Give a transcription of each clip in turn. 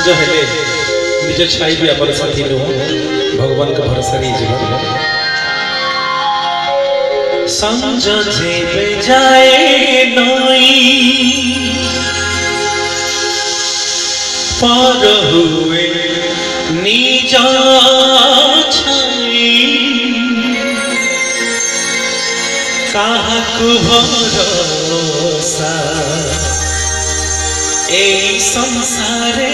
संज हेले निज छाई भी आपर साथी नुह भगवान का भरोसा नहीं जीवन संज जेबे जाए नई पार हुए निजा छाई काहाकु भरोसा ए संसारे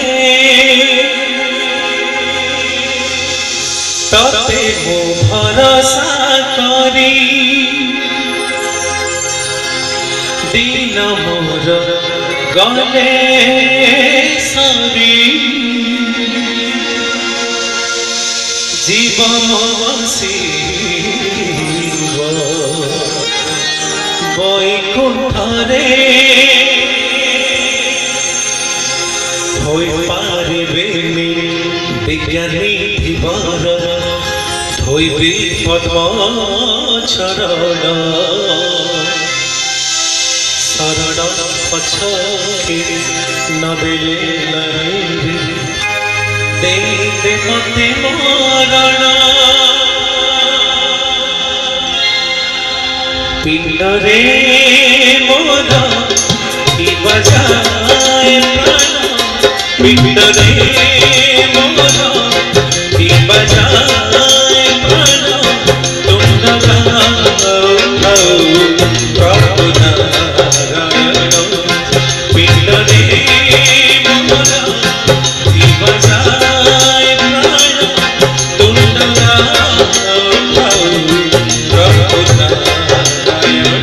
तते मो भरोसा करी दिन मोर गले सरी जीवन बसिब बैकुंठरे होई पारिबेनि विज्ञानी धीवर धोइबी पद्म चरण शरण पछके नदेले नहीं दे दे मते मरण पिंडरे मोर की बजाए प्राण पिंडरे मोर की बजाए प्राण तुम न गाओ प्रभु नारायण पिंडरे मोर की बजाए प्राण तुम न गाओ प्रभु नारायण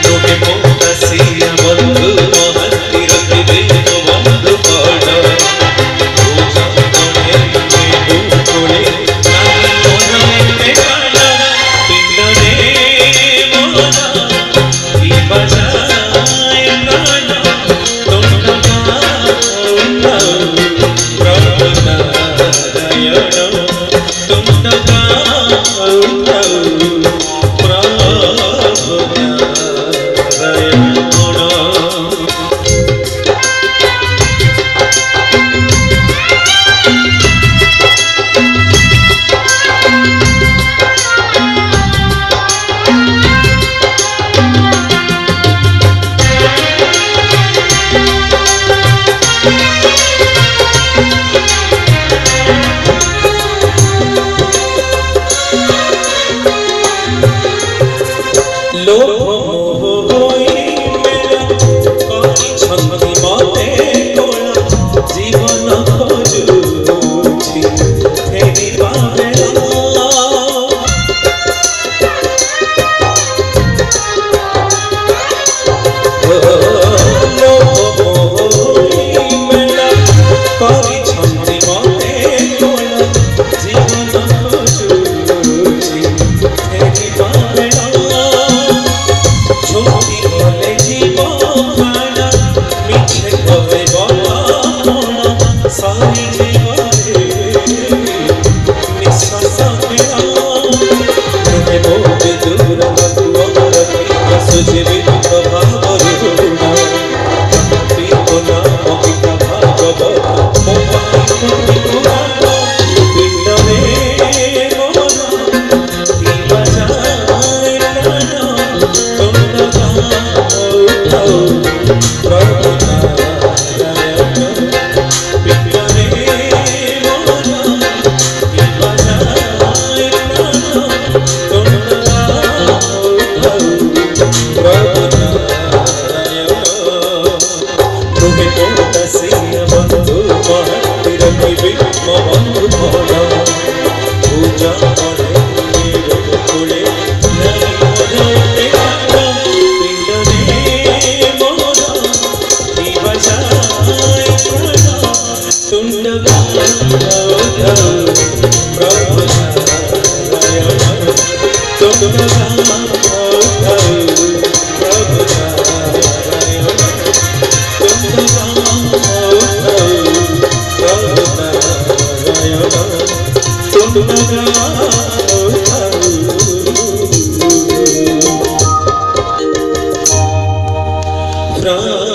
लोके मोहसिया बंधु महंती रखिबे तो बंधु पड़ पूजा कोणे में कोणे नानी कोणे में काला पिंडरे मोरा की बजाए प्राण तुम न गाओ प्रभु नारायण तुम न गाओ प्रभु नारायण लोभ मोह होई मेरा करी छंदी मते कोला जीवन खोजुछि फेरी पावेला लोभ मोह होई मेरा करी छंदी मते कोला जीवन खोजुछि फेरी पावेला छोटी बोले जीवो खाना मीठे कवे बोला सारी जीवरे निश्वास मेरा तुम्हें बोझ दूर लगुआ रखी सुझे भाव रूढ़ा पीतो ना मोहिता भागवत मोबाई मुझे पुराना पिंडरे मोरा की बजाए प्राण तुम न गाओ प्रभु नारायण पिंडरे मोरा की बजाए प्राण तुम न गाओ प्रभु नारायण तुम्हें मोहसिया बंधु महंती रखिबे मो बंधु पड़ पूजा कोणे में कोणे नहीं मोरे काला पिंडरे मोरा की बजाए प्राण तुम न गाओ प्रभु नारायण तुम न गाओ प्रभु नारायण तुम न गाओ प्रभु नारायण तुम न गाओ प्राण